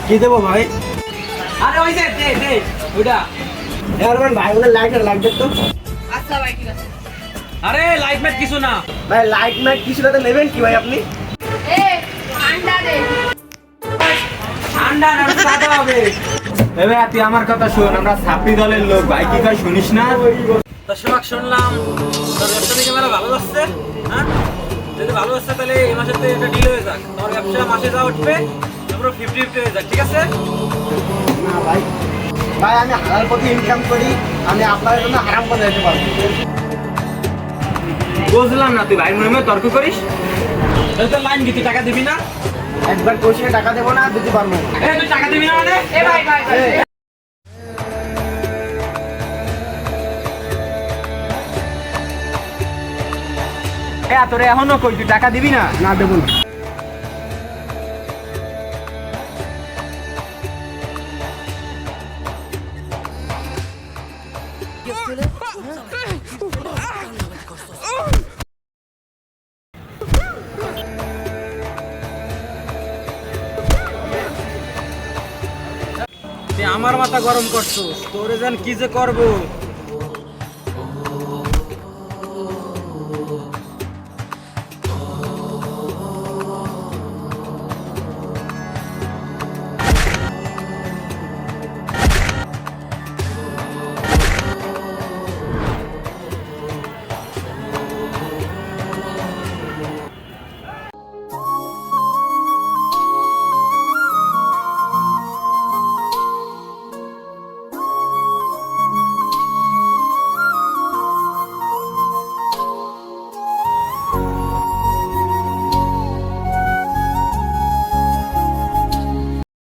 কি দেবো ভাই? আরে ওই যে দে দে ওটা। এবার ভাই বলে লাইট তো। আচ্ছা ভাই ঠিক আছে। আরে লাইট ম্যাট কিছু না ভাই, লাইট ম্যাট কিছুটাতে নেবেন কি ভাই আপনি? ঠান্ডা দে। ঠান্ডা না সাদা হবে। এবে তুই আমার কথা শোন, আমরা ছাপড়ি দলের লোক, ভাই কি কয় শুনিস না? তো সেবাক শুনলাম তোর ব্যবসা থেকে মেলা ভালো যাচ্ছে। হ্যাঁ, যদি ভালো যাচ্ছে তাহলে এই মাসের তো এটা ডিল হয়ে যাক। তোর ব্যবসা মাসে যা উঠবে পুরো 50-50 হয়ে যাক, ঠিক আছে? না ভাই, ভাই আমি হালাল পথে ইনকাম করি, আমি আপনার জন্য হারাম পথে যেতে পারবো। বুঝলাম না, তুই ভাই মনে তর্ক করিস? তাহলে তোর লাইন কি তুই টাকা দিবি না? একবার কষিয়ে টাকা দেবো না, দিতে পারবো না। তুই টাকা দিবি না মানে? ভাই ভাই ভাই তোরে এখনো কই, তুই টাকা দিবি না? না, দেবো না। তুই আমার মাথা গরম করছিস, তোরে যেন কি যে করবো।